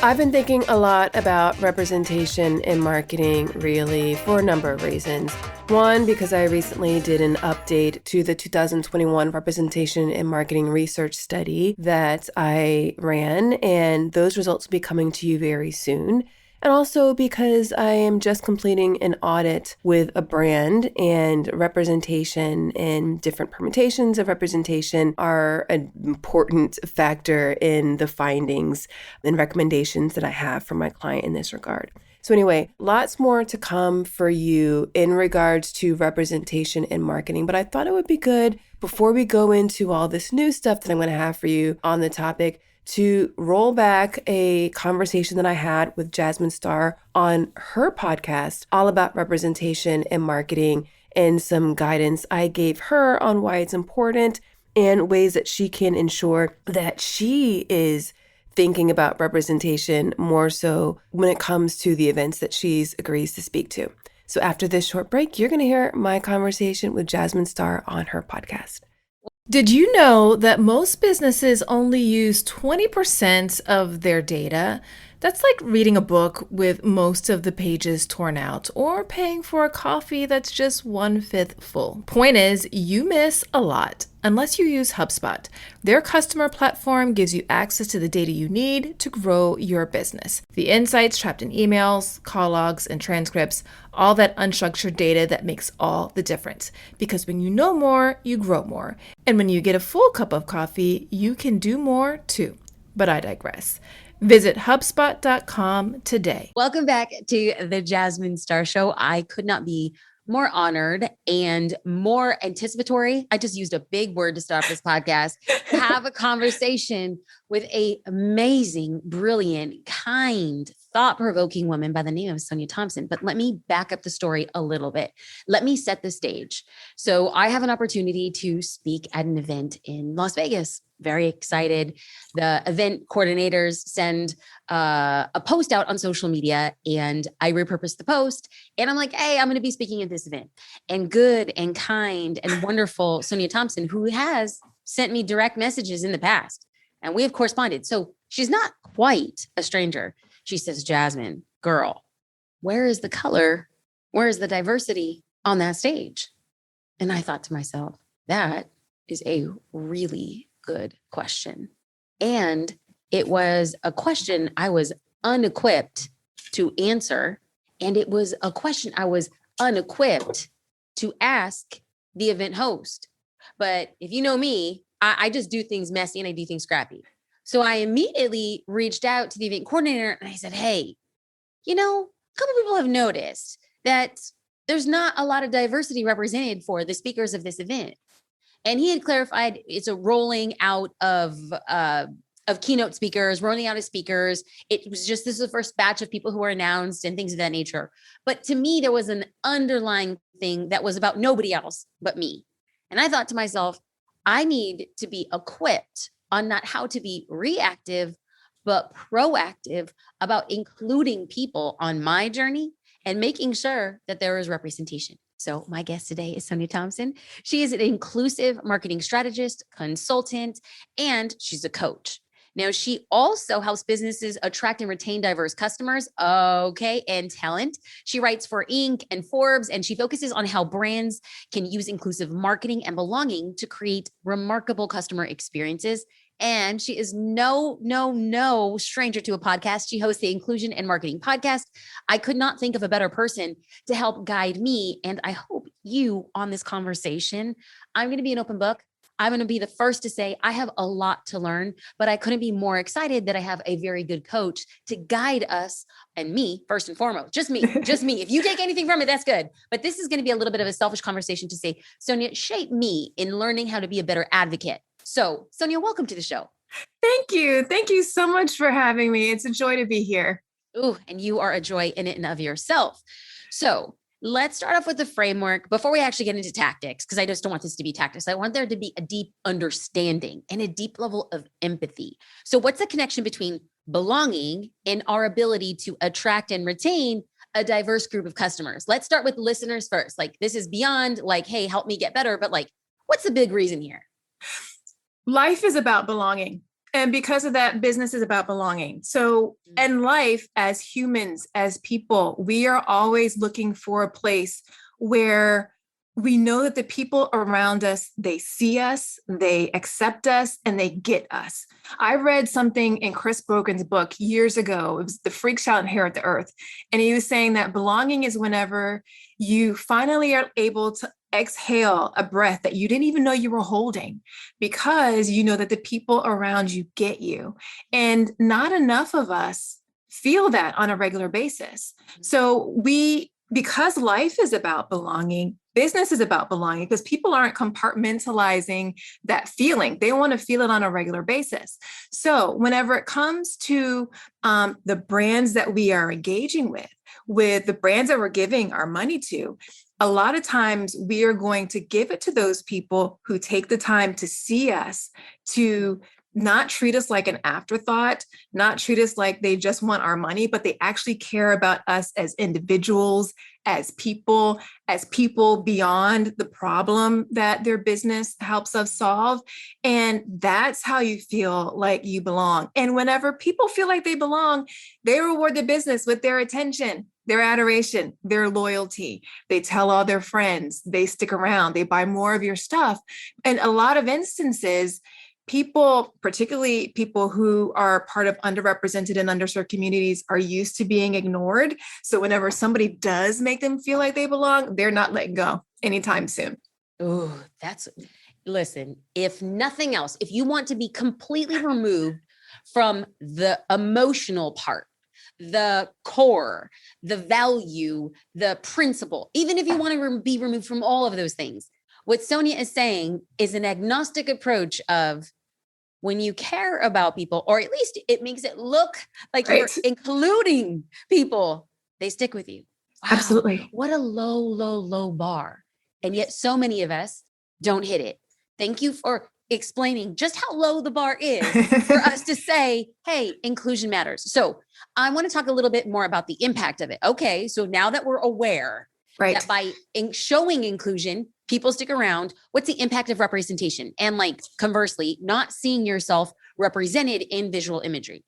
I've been thinking a lot about representation in marketing, really, for a number of reasons. One, because I recently did an update to the 2021 Representation in Marketing Research Study that I ran, and those results will be coming to you very soon. And also because I am just completing an audit with a brand, and representation and different permutations of representation are an important factor in the findings and recommendations that I have for my client in this regard. So anyway, lots more to come for you in regards to representation in marketing, but I thought it would be good before we go into all this new stuff that I'm going to have for you on the topic to roll back a conversation that I had with Jasmine Star on her podcast all about representation in marketing and some guidance I gave her on why it's important and ways that she can ensure that she is thinking about representation more so when it comes to the events that she's agrees to speak to. So after this short break, you're going to hear my conversation with Jasmine Star on her podcast. Did you know that most businesses only use 20% of their data? That's like reading a book with most of the pages torn out or paying for a coffee that's just 1/5 full. Point is, you miss a lot unless you use HubSpot. Their customer platform gives you access to the data you need to grow your business. The insights trapped in emails, call logs, and transcripts, all that unstructured data that makes all the difference. Because when you know more, you grow more. And when you get a full cup of coffee, you can do more too. But I digress. Visit HubSpot.com today. Welcome back to the Jasmine Star Show. I could not be more honored and more anticipatory. I just used a big word to start this podcast to have a conversation with an amazing, brilliant, kind, thought-provoking woman by the name of Sonia Thompson. But let me back up the story a little bit. Let me set the stage. So I have an opportunity to speak at an event in Las Vegas. Very excited. The event coordinators send a post out on social media, and I repurpose the post. And I'm like, hey, I'm going to be speaking at this event. And good and kind and wonderful Sonia Thompson, who has sent me direct messages in the past, and we have corresponded. So she's not quite a stranger. She says, Jasmine, girl, where is the color? Where is the diversity on that stage? And I thought to myself, that is a really good question. And it was a question I was unequipped to answer. And it was a question I was unequipped to ask the event host. But if you know me, I just do things messy and I do things scrappy. So I immediately reached out to the event coordinator and I said, hey, a couple people have noticed that there's not a lot of diversity represented for the speakers of this event. And he had clarified it's a rolling out of keynote speakers, rolling out of speakers. It was just, this is the first batch of people who were announced and things of that nature. But to me, there was an underlying thing that was about nobody else but me. And I thought to myself, I need to be equipped on not how to be reactive, but proactive about including people on my journey and making sure that there is representation. So my guest today is Sonia Thompson. She is an inclusive marketing strategist, consultant, and she's a coach. Now, she also helps businesses attract and retain diverse customers, and talent. She writes for Inc. and Forbes, and she focuses on how brands can use inclusive marketing and belonging to create remarkable customer experiences. And she is no stranger to a podcast. She hosts the Inclusion and Marketing Podcast. I could not think of a better person to help guide me, and I hope you on this conversation. I'm going to be an open book. I'm going to be the first to say I have a lot to learn, but I couldn't be more excited that I have a very good coach to guide us, and me first and foremost, just me. If you take anything from it, that's good. But this is going to be a little bit of a selfish conversation to say, Sonia, shape me in learning how to be a better advocate. So Sonia, welcome to the show. Thank you. Thank you so much for having me. It's a joy to be here. Ooh, and you are a joy in and of yourself. So let's start off with the framework before we actually get into tactics, because I just don't want this to be tactics. I want there to be a deep understanding and a deep level of empathy. So what's the connection between belonging and our ability to attract and retain a diverse group of customers? Let's start with listeners first. Like, this is beyond like, hey, help me get better. But like, what's the big reason here? Life is about belonging. And because of that, business is about belonging. So in life, as humans, as people, we are always looking for a place where we know that the people around us, they see us, they accept us, and they get us. I read something in Chris Brogan's book years ago. It was The Freaks Shall Inherit the Earth. And he was saying that belonging is whenever you finally are able to exhale a breath that you didn't even know you were holding, because you know that the people around you get you. And not enough of us feel that on a regular basis. So because life is about belonging, business is about belonging, because people aren't compartmentalizing that feeling. They want to feel it on a regular basis. So whenever it comes to the brands that we are engaging with the brands that we're giving our money to, a lot of times we are going to give it to those people who take the time to see us, to not treat us like an afterthought, not treat us like they just want our money, but they actually care about us as individuals, as people beyond the problem that their business helps us solve. And that's how you feel like you belong. And whenever people feel like they belong, they reward the business with their attention, their adoration, their loyalty. They tell all their friends, they stick around, they buy more of your stuff. And a lot of instances, people, particularly people who are part of underrepresented and underserved communities, are used to being ignored. So whenever somebody does make them feel like they belong, they're not letting go anytime soon. Oh, listen, if nothing else, if you want to be completely removed from the emotional part, the core, the value, the principle, even if you want to be removed from all of those things, what Sonia is saying is an agnostic approach of, when you care about people, or at least it makes it look like you're including people, they stick with you. Wow, absolutely. What a low bar. And yet so many of us don't hit it. Thank you for explaining just how low the bar is for us to say, hey, inclusion matters. So I want to talk a little bit more about the impact of it. Okay, so now that we're aware that by showing inclusion, people stick around, what's the impact of representation? And like conversely, not seeing yourself represented in visual imagery.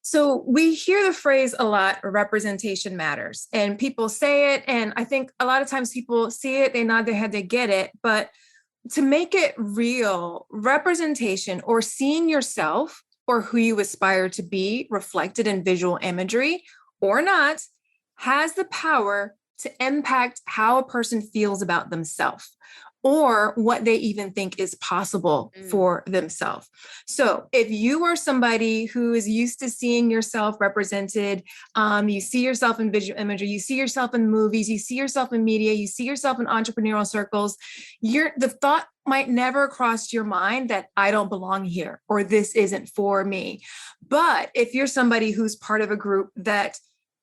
So we hear the phrase a lot, representation matters, and people say it. And I think a lot of times people see it, they nod their head, they get it. But to make it real, representation, or seeing yourself or who you aspire to be reflected in visual imagery or not, has the power to impact how a person feels about themselves or what they even think is possible for themselves. So if you are somebody who is used to seeing yourself represented, you see yourself in visual imagery, you see yourself in movies, you see yourself in media, you see yourself in entrepreneurial circles, the thought might never cross your mind that I don't belong here or this isn't for me. But if you're somebody who's part of a group that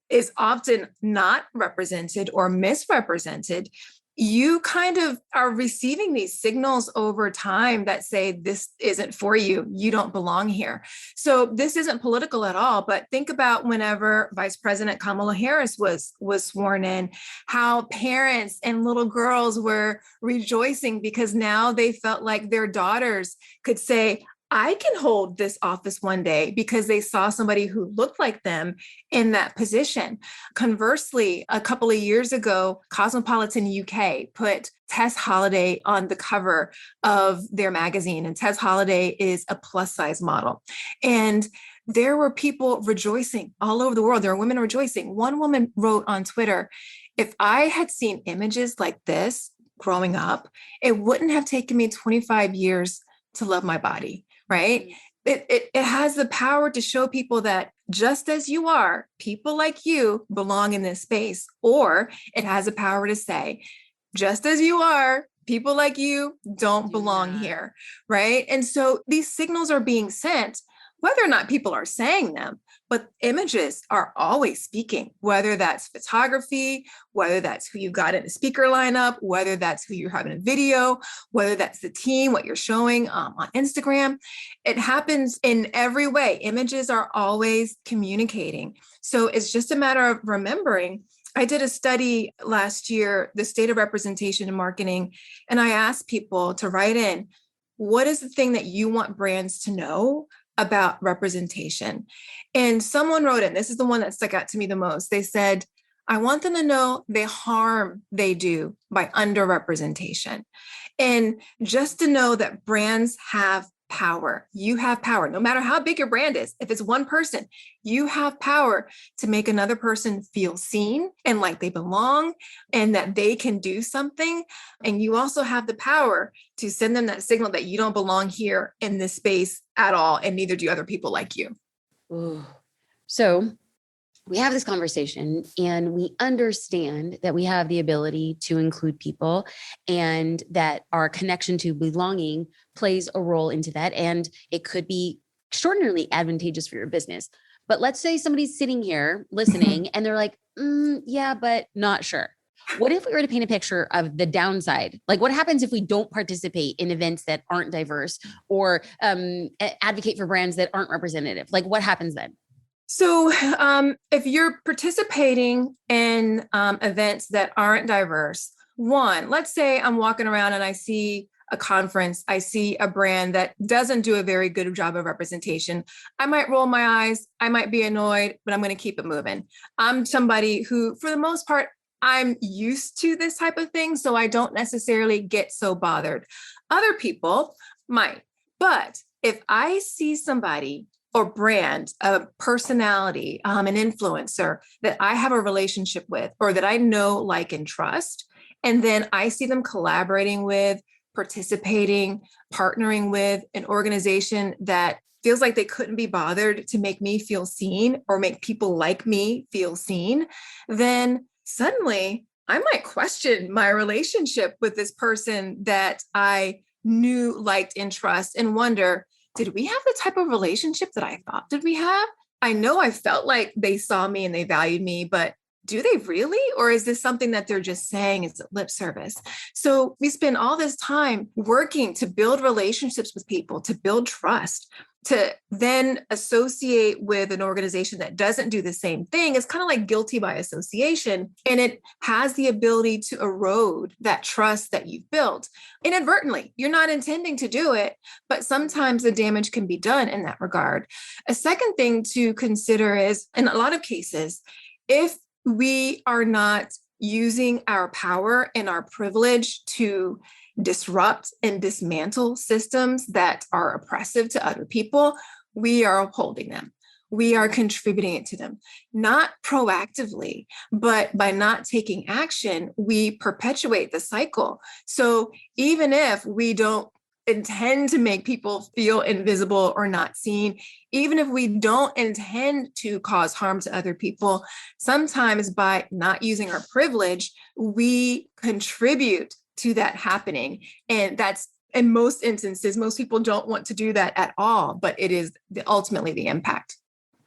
is often not represented or misrepresented, you kind of are receiving these signals over time that say, this isn't for you. You don't belong here. So this isn't political at all, but think about whenever Vice President Kamala Harris was sworn in, how parents and little girls were rejoicing because now they felt like their daughters could say, I can hold this office one day, because they saw somebody who looked like them in that position. Conversely, a couple of years ago, Cosmopolitan UK put Tess Holliday on the cover of their magazine. And Tess Holliday is a plus size model. And there were people rejoicing all over the world. There were women rejoicing. One woman wrote on Twitter, if I had seen images like this growing up, it wouldn't have taken me 25 years to love my body. Right? It has the power to show people that just as you are, people like you belong in this space. Or it has the power to say, just as you are, people like you don't belong here. Right? And so these signals are being sent, whether or not people are saying them, but images are always speaking, whether that's photography, whether that's who you've got in a speaker lineup, whether that's who you're having a video, whether that's the team, what you're showing on Instagram. It happens in every way. Images are always communicating. So it's just a matter of remembering. I did a study last year, the state of representation in marketing, and I asked people to write in, what is the thing that you want brands to know about representation. And someone wrote in, this is the one that stuck out to me the most. They said, I want them to know the harm they do by underrepresentation. And just to know that brands have power. You have power, no matter how big your brand is. If it's one person, you have power to make another person feel seen and like they belong and that they can do something. And you also have the power to send them that signal that you don't belong here in this space at all, and neither do other people like you. Ooh. So we have this conversation and we understand that we have the ability to include people and that our connection to belonging plays a role into that. And it could be extraordinarily advantageous for your business. But let's say somebody's sitting here listening and they're like, yeah, but not sure. What if we were to paint a picture of the downside? Like what happens if we don't participate in events that aren't diverse or advocate for brands that aren't representative? Like what happens then? So if you're participating in events that aren't diverse, one, let's say I'm walking around and I see a conference, I see a brand that doesn't do a very good job of representation. I might roll my eyes, I might be annoyed, but I'm going to keep it moving. I'm somebody who, for the most part, I'm used to this type of thing, so I don't necessarily get so bothered. Other people might, but if I see somebody or brand, a personality, an influencer that I have a relationship with or that I know, like, and trust, and then I see them collaborating with, participating, partnering with an organization that feels like they couldn't be bothered to make me feel seen or make people like me feel seen, then suddenly I might question my relationship with this person that I knew, liked, and trust and wonder, did we have the type of relationship that I thought did we have? I know I felt like they saw me and they valued me, but do they really? Or is this something that they're just saying is lip service? So we spend all this time working to build relationships with people, to build trust, to then associate with an organization that doesn't do the same thing. It's kind of like guilty by association. And it has the ability to erode that trust that you've built inadvertently. You're not intending to do it, but sometimes the damage can be done in that regard. A second thing to consider is, in a lot of cases, if we are not using our power and our privilege to disrupt and dismantle systems that are oppressive to other people, we are upholding them. We are contributing it to them, not proactively, but by not taking action, we perpetuate the cycle. So even if we don't intend to make people feel invisible or not seen, even if we don't intend to cause harm to other people, sometimes by not using our privilege, we contribute to that happening. And that's, in most instances, most people don't want to do that at all, but it is ultimately the impact.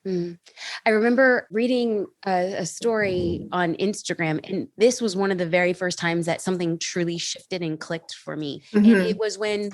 I remember reading a story on Instagram, and this was one of the very first times that something truly shifted and clicked for me. And it was when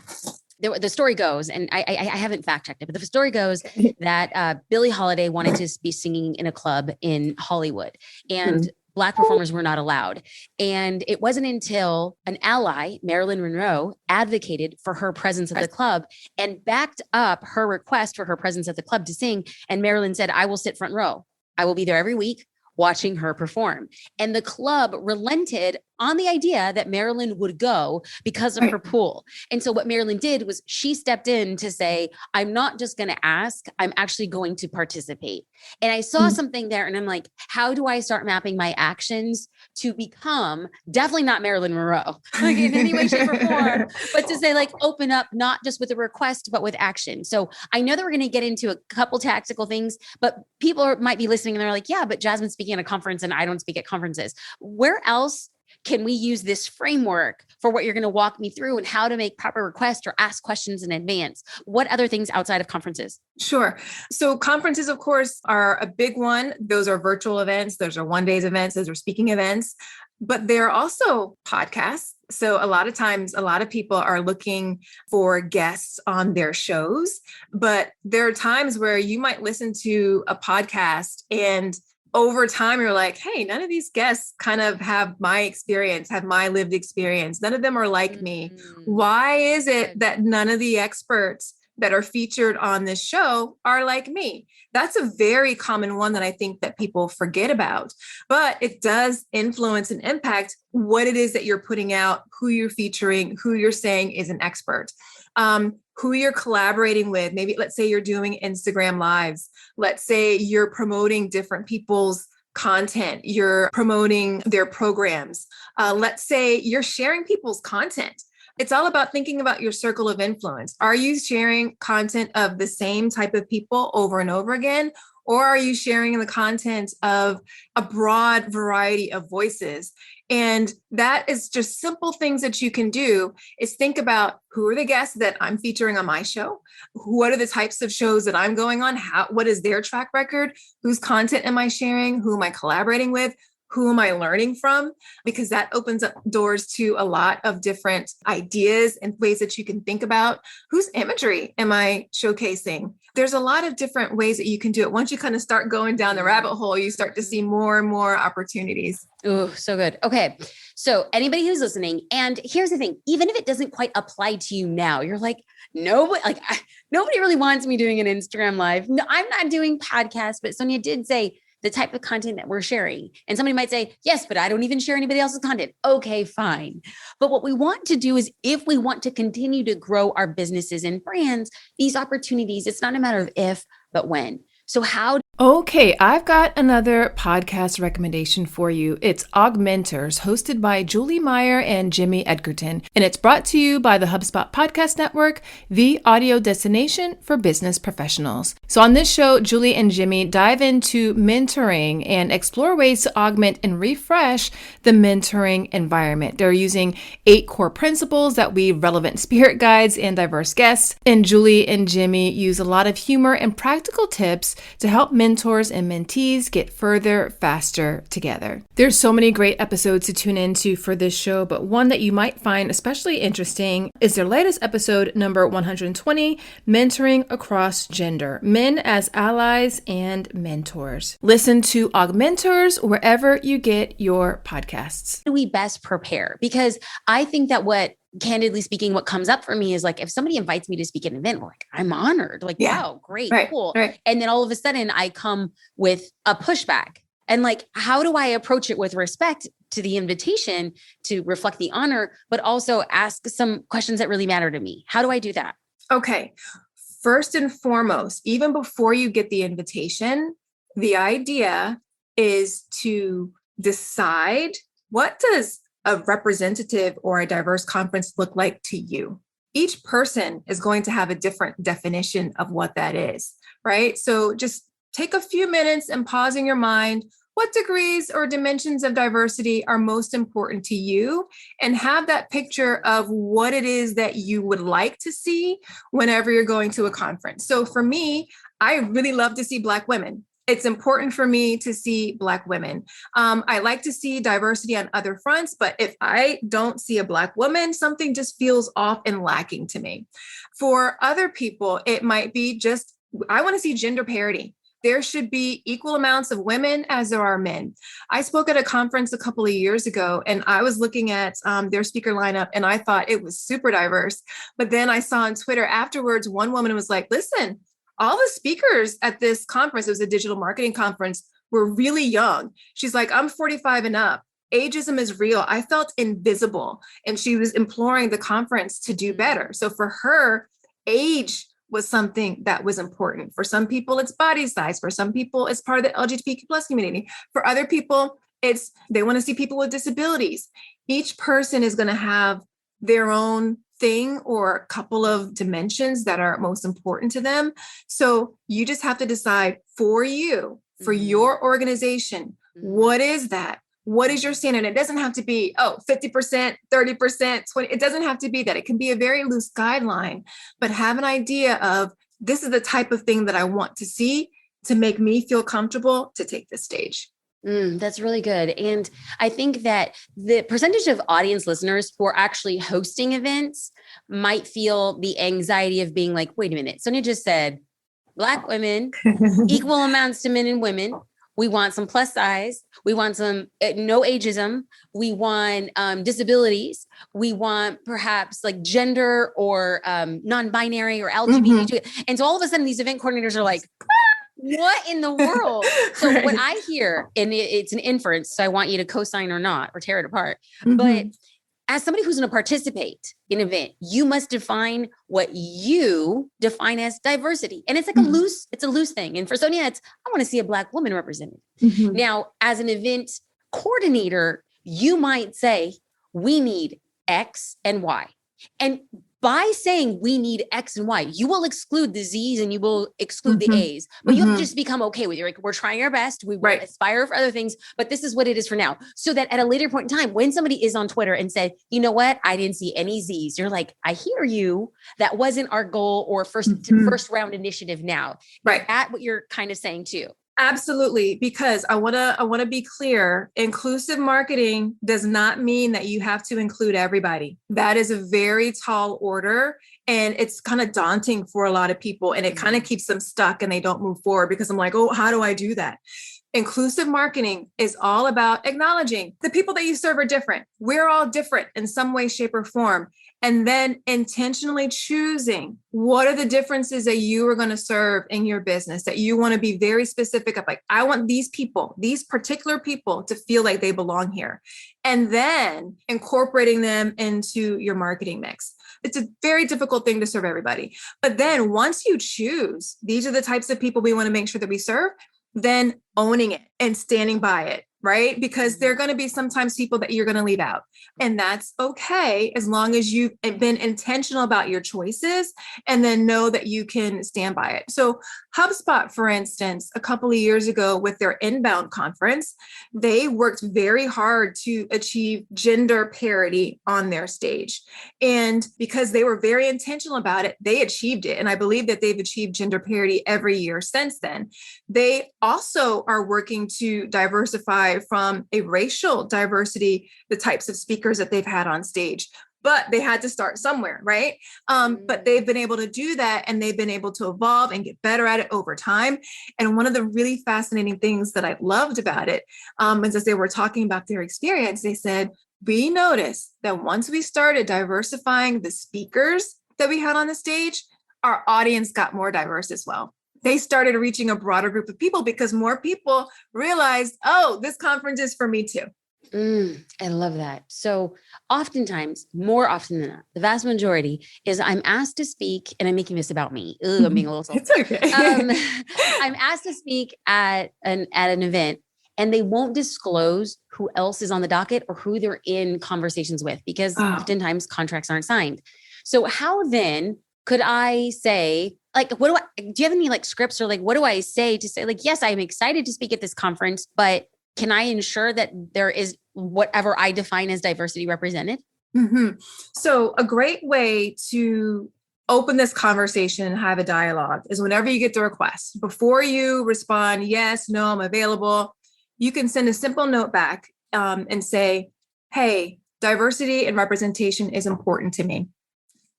the story goes, and I haven't fact checked it, but the story goes that Billie Holiday wanted to be singing in a club in Hollywood, and Black performers were not allowed. And it wasn't until an ally, Marilyn Monroe, advocated for her presence at the club and backed up her request for her presence at the club to sing. And Marilyn said, I will sit front row. I will be there every week watching her perform. And the club relented on the idea that Marilyn would go because of her pool. And so what Marilyn did was she stepped in to say, I'm not just going to ask, I'm actually going to participate. And I saw something there and I'm like, how do I start mapping my actions to become definitely not Marilyn Monroe, like in any way, shape, or form, but to say, like, open up, not just with a request, but with action. So I know that we're going to get into a couple tactical things, but people might be listening and they're like, yeah, but Jasmine's speaking at a conference and I don't speak at conferences. Where else can we use this framework for what you're going to walk me through and how to make proper requests or ask questions in advance? What other things outside of conferences? Sure. So conferences, of course, are a big one. Those are virtual events. Those are one-day events. Those are speaking events, but they're also podcasts. So a lot of times, a lot of people are looking for guests on their shows, but there are times where you might listen to a podcast and over time, you're like, hey, none of these guests kind of have my experience, have my lived experience. None of them are like me. Why is it that none of the experts that are featured on this show are like me. That's a very common one that I think that people forget about, but it does influence and impact what it is that you're putting out, who you're featuring, who you're saying is an expert, who you're collaborating with. Maybe let's say you're doing Instagram lives. Let's say you're promoting different people's content, you're promoting their programs. Let's say you're sharing people's content. It's all about thinking about your circle of influence. Are you sharing content of the same type of people over and over again? Or are you sharing the content of a broad variety of voices? And that is just simple things that you can do is think about who are the guests that I'm featuring on my show? What are the types of shows that I'm going on? What is their track record? Whose content am I sharing? Who am I collaborating with? Who am I learning from? Because that opens up doors to a lot of different ideas and ways that you can think about whose imagery am I showcasing? There's a lot of different ways that you can do it. Once you kind of start going down the rabbit hole, you start to see more and more opportunities. Oh, so good. Okay. So anybody who's listening, and here's the thing, even if it doesn't quite apply to you now, you're like, nobody really wants me doing an Instagram live. No, I'm not doing podcasts, but Sonia did say the type of content that we're sharing. And somebody might say, yes, but I don't even share anybody else's content. Okay, fine. But what we want to do is if we want to continue to grow our businesses and brands, these opportunities, it's not a matter of if, but when. So how? Okay, I've got another podcast recommendation for you. It's Augmenters, hosted by Julie Meyer and Jimmy Edgerton, and it's brought to you by the HubSpot Podcast Network, the audio destination for business professionals. So on this show, Julie and Jimmy dive into mentoring and explore ways to augment and refresh the mentoring environment. They're using 8 core principles that weave relevant spirit guides and diverse guests, and Julie and Jimmy use a lot of humor and practical tips to help mentors and mentees get further, faster together. There's so many great episodes to tune into for this show, but one that you might find especially interesting is their latest episode, number 120, Mentoring Across Gender, Men as Allies and Mentors. Listen to Augmenters wherever you get your podcasts. How do we best prepare? Because I think that candidly speaking, what comes up for me is like, if somebody invites me to speak at an event, like, I'm honored, like, wow, great, cool. Right. And then all of a sudden I come with a pushback, and like, how do I approach it with respect to the invitation to reflect the honor, but also ask some questions that really matter to me? How do I do that? Okay. First and foremost, even before you get the invitation, the idea is to decide, what does a representative or a diverse conference look like to you? Each person is going to have a different definition of what that is, right? So just take a few minutes and pause in your mind. What degrees or dimensions of diversity are most important to you? And have that picture of what it is that you would like to see whenever you're going to a conference. So for me, I really love to see Black women. It's important for me to see Black women. I like to see diversity on other fronts, but if I don't see a Black woman, something just feels off and lacking to me. For other people, it might be just, I want to see gender parity. There should be equal amounts of women as there are men. I spoke at a conference a couple of years ago, and I was looking at their speaker lineup, and I thought it was super diverse. But then I saw on Twitter afterwards, one woman was like, listen, all the speakers at this conference, it was a digital marketing conference, were really young. She's like, I'm 45 and up. Ageism is real. I felt invisible. And she was imploring the conference to do better. So for her, age was something that was important. For some people, it's body size. For some people, it's part of the LGBTQ plus community. For other people, it's they want to see people with disabilities. Each person is going to have their own thing or a couple of dimensions that are most important to them. So you just have to decide for you, for your organization, what is that? What is your standard? It doesn't have to be, 50%, 30%, 20. It doesn't have to be that. It can be a very loose guideline, but have an idea of this is the type of thing that I want to see to make me feel comfortable to take this stage. That's really good. And I think that the percentage of audience listeners who are actually hosting events might feel the anxiety of being like, wait a minute, Sonia just said Black women, equal amounts to men and women. We want some plus size. We want some no ageism. We want disabilities. We want perhaps like gender or non-binary or LGBTQ. And so all of a sudden these event coordinators are like, what in the world? So what I hear, and it's an inference, so I want you to co-sign or not, or tear it apart. But as somebody who's going to participate in an event, you must define what you define as diversity. And it's like it's a loose thing. And for Sonia, it's, I want to see a Black woman represented. Now, as an event coordinator, you might say, we need X and Y. And by saying we need X and Y, you will exclude the Z's and you will exclude the A's, but you have to just become okay with it. Like, we're trying our best. We will aspire for other things, but this is what it is for now. So that at a later point in time, when somebody is on Twitter and said, you know what, I didn't see any Z's, you're like, I hear you. That wasn't our goal or first round initiative now. Is that what you're kind of saying too? Absolutely, because I want to be clear. Inclusive marketing does not mean that you have to include everybody. That is a very tall order, and it's kind of daunting for a lot of people, and it kind of keeps them stuck and they don't move forward because I'm like, oh, how do I do that? Inclusive marketing is all about acknowledging the people that you serve are different. We're all different in some way, shape, or form. And then intentionally choosing what are the differences that you are going to serve in your business, that you want to be very specific of, like, I want these people, these particular people to feel like they belong here. And then incorporating them into your marketing mix. It's a very difficult thing to serve everybody. But then once you choose, these are the types of people we want to make sure that we serve, then owning it and standing by it, right? Because there are going to be sometimes people that you're going to leave out. And that's okay, as long as you've been intentional about your choices and then know that you can stand by it. So HubSpot, for instance, a couple of years ago with their inbound conference, they worked very hard to achieve gender parity on their stage. And because they were very intentional about it, they achieved it. And I believe that they've achieved gender parity every year since then. They also are working to diversify from a racial diversity, the types of speakers that they've had on stage. But they had to start somewhere, right? But they've been able to do that, and they've been able to evolve and get better at it over time. And one of the really fascinating things that I loved about it is, as they were talking about their experience, they said, we noticed that once we started diversifying the speakers that we had on the stage, our audience got more diverse as well. They started reaching a broader group of people because more people realized, oh, this conference is for me too. I love that. So oftentimes, more often than not, the vast majority is I'm asked to speak, and I'm making this about me. I'm being a little selfish. It's okay. I'm asked to speak at an event, and they won't disclose who else is on the docket or who they're in conversations with, because oftentimes contracts aren't signed. So how then could I say, like, do you have any like scripts or like, what do I say to say, like, yes, I'm excited to speak at this conference, but can I ensure that there is whatever I define as diversity represented? So a great way to open this conversation and have a dialogue is whenever you get the request, before you respond, yes, no, I'm available, you can send a simple note back and say, hey, diversity and representation is important to me.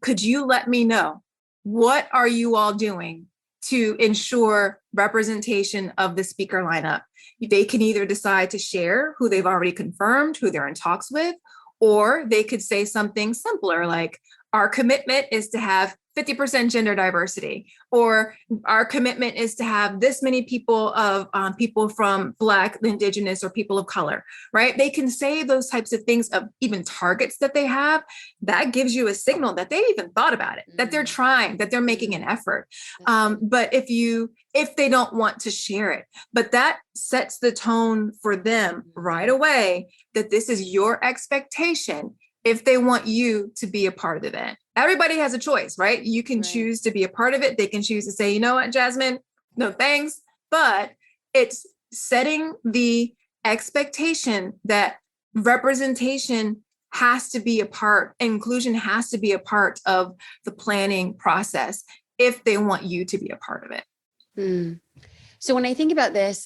Could you let me know, what are you all doing to ensure representation of the speaker lineup? They can either decide to share who they've already confirmed, who they're in talks with, or they could say something simpler like, our commitment is to have 50% gender diversity, or our commitment is to have this many people from Black, Indigenous, or people of color, right? They can say those types of things of even targets that they have. That gives you a signal that they even thought about it, that they're trying, that they're making an effort. But if they don't want to share it, but that sets the tone for them right away that this is your expectation if they want you to be a part of the event. Everybody has a choice, right? You can choose to be a part of it. They can choose to say, you know what, Jasmine, no thanks. But it's setting the expectation that representation has to be a part, inclusion has to be a part of the planning process if they want you to be a part of it. So when I think about this,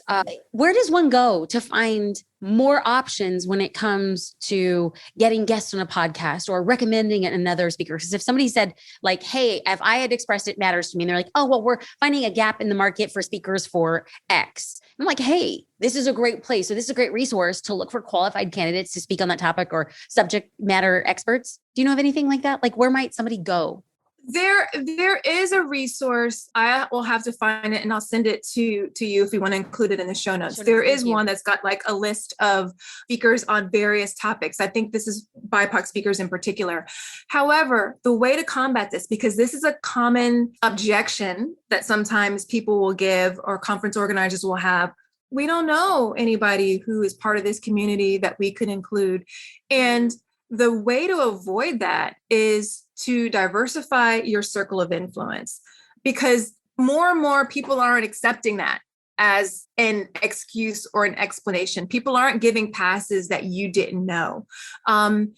where does one go to find more options when it comes to getting guests on a podcast or recommending another speaker? Because if somebody said like, hey, if I had expressed it matters to me, and they're like, oh, well, we're finding a gap in the market for speakers for X. I'm like, hey, this is a great place. So this is a great resource to look for qualified candidates to speak on that topic or subject matter experts. Do you know of anything like that? Like, where might somebody go? There is a resource. I will have to find it and I'll send it to you if you want to include it in the show notes. There is one that's got like a list of speakers on various topics. I think this is BIPOC speakers in particular. However, the way to combat this, because this is a common objection that sometimes people will give or conference organizers will have, we don't know anybody who is part of this community that we could include. And the way to avoid that is to diversify your circle of influence, because more and more people aren't accepting that as an excuse or an explanation. People aren't giving passes that you didn't know.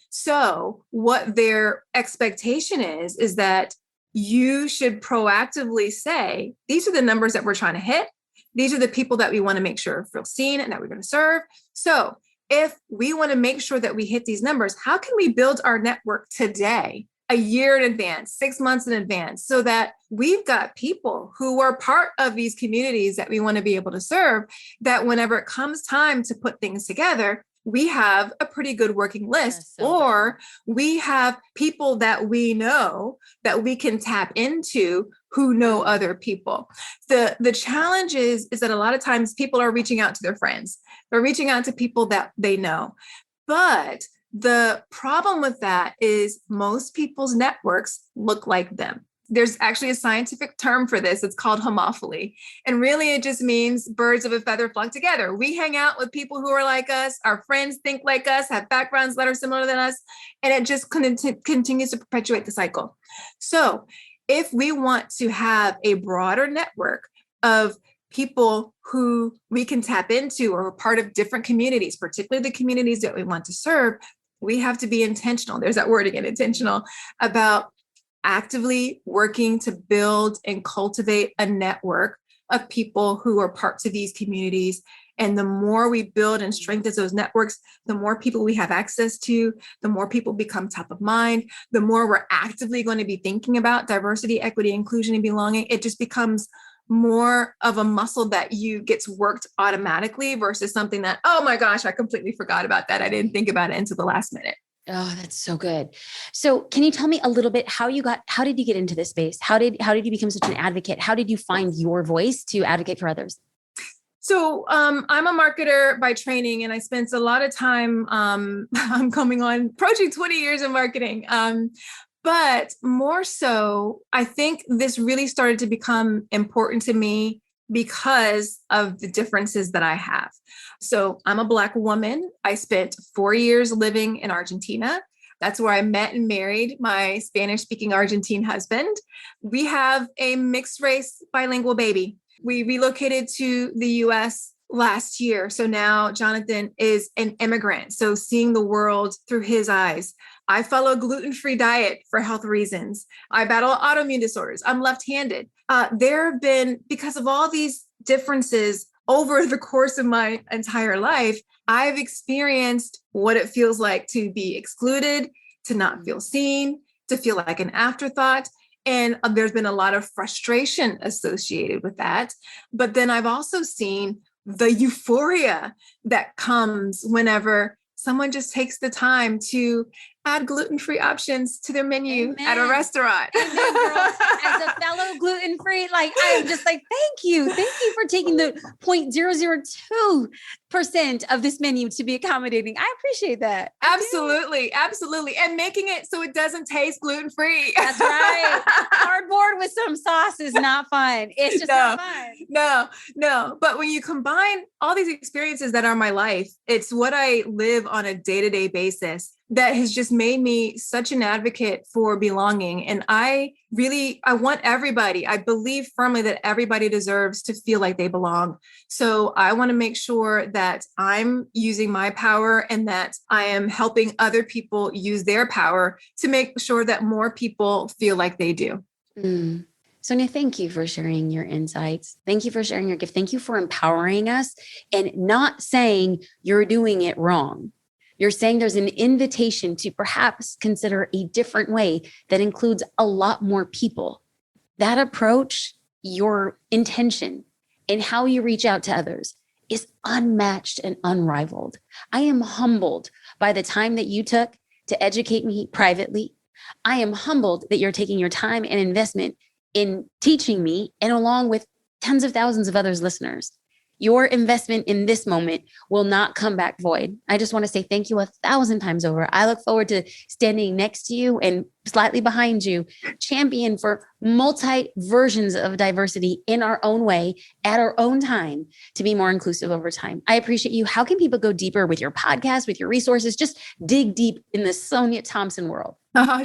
So what their expectation is that you should proactively say, these are the numbers that we're trying to hit. These are the people that we want to make sure feel seen and that we're going to serve. So if we want to make sure that we hit these numbers, how can we build our network today, a year in advance, 6 months in advance, so that we've got people who are part of these communities that we want to be able to serve, that whenever it comes time to put things together, we have a pretty good working list, or we have people that we know that we can tap into who know other people. The challenge is that a lot of times people are reaching out to their friends. They're reaching out to people that they know. But the problem with that is most people's networks look like them. There's actually a scientific term for this. It's called homophily. And really, it just means birds of a feather flock together. We hang out with people who are like us. Our friends think like us, have backgrounds that are similar than us. And it just continues to perpetuate the cycle. So if we want to have a broader network of people who we can tap into or are part of different communities, particularly the communities that we want to serve, we have to be intentional. There's that word again, intentional, about actively working to build and cultivate a network of people who are parts of these communities. And the more we build and strengthen those networks, the more people we have access to, the more people become top of mind, the more we're actively going to be thinking about diversity, equity, inclusion, and belonging. It just becomes more of a muscle that you gets worked automatically versus something that, oh my gosh, I completely forgot about that. I didn't think about it until the last minute. Oh, that's so good. So can you tell me a little bit how did you get into this space? How did you become such an advocate? How did you find your voice to advocate for others? So I'm a marketer by training, and I spent a lot of time, I'm coming on approaching 20 years in marketing. But more so, I think this really started to become important to me because of the differences that I have. So I'm a Black woman. I spent 4 years living in Argentina. That's where I met and married my Spanish-speaking Argentine husband. We have a mixed race bilingual baby. We relocated to the US last year. So now Jonathan is an immigrant. So seeing the world through his eyes. I follow a gluten-free diet for health reasons. I battle autoimmune disorders. I'm left-handed. There have been, because of all these differences over the course of my entire life, I've experienced what it feels like to be excluded, to not feel seen, to feel like an afterthought. And there's been a lot of frustration associated with that. But then I've also seen the euphoria that comes whenever someone just takes the time to add gluten-free options to their menu at a restaurant. Amen, girl. As a fellow gluten-free, like I'm just like, thank you for taking the 0.002% of this menu to be accommodating. I appreciate that. Absolutely. And making it so it doesn't taste gluten-free. That's right. Cardboard with some sauce is not fun. It's just not fun. No. But when you combine all these experiences that are my life, it's what I live on a day-to-day basis that has just made me such an advocate for belonging. And I want everybody, I believe firmly that everybody deserves to feel like they belong. So I want to make sure that I'm using my power and that I am helping other people use their power to make sure that more people feel like they do. Sonia, thank you for sharing your insights. Thank you for sharing your gift. Thank you for empowering us and not saying you're doing it wrong. You're saying there's an invitation to perhaps consider a different way that includes a lot more people. That approach, your intention, and how you reach out to others is unmatched and unrivaled. I am humbled by the time that you took to educate me privately. I am humbled that you're taking your time and investment in teaching me, and along with tens of thousands of others listeners. Your investment in this moment will not come back void. I just want to say thank you 1,000 times over. I look forward to standing next to you and slightly behind you, champion for multi versions of diversity in our own way, at our own time, to be more inclusive over time. I appreciate you. How can people go deeper with your podcast, with your resources? Just dig deep in the Sonia Thompson world.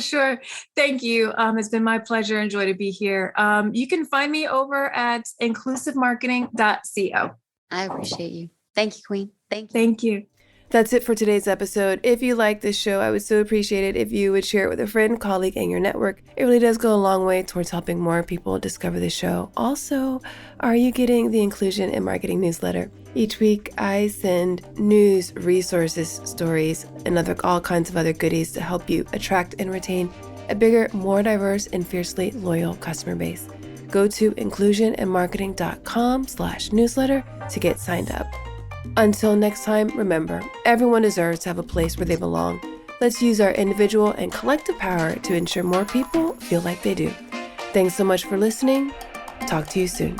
Sure. Thank you. It's been my pleasure and joy to be here. You can find me over at inclusivemarketing.co. I appreciate you. Thank you, Queen. Thank you. Thank you. That's it for today's episode. If you like this show, I would so appreciate it if you would share it with a friend, colleague, and your network. It really does go a long way towards helping more people discover the show. Also, are you getting the Inclusion in Marketing newsletter? Each week, I send news, resources, stories, and all kinds of other goodies to help you attract and retain a bigger, more diverse, and fiercely loyal customer base. Go to inclusionandmarketing.com/newsletter to get signed up. Until next time, remember, everyone deserves to have a place where they belong. Let's use our individual and collective power to ensure more people feel like they do. Thanks so much for listening. Talk to you soon.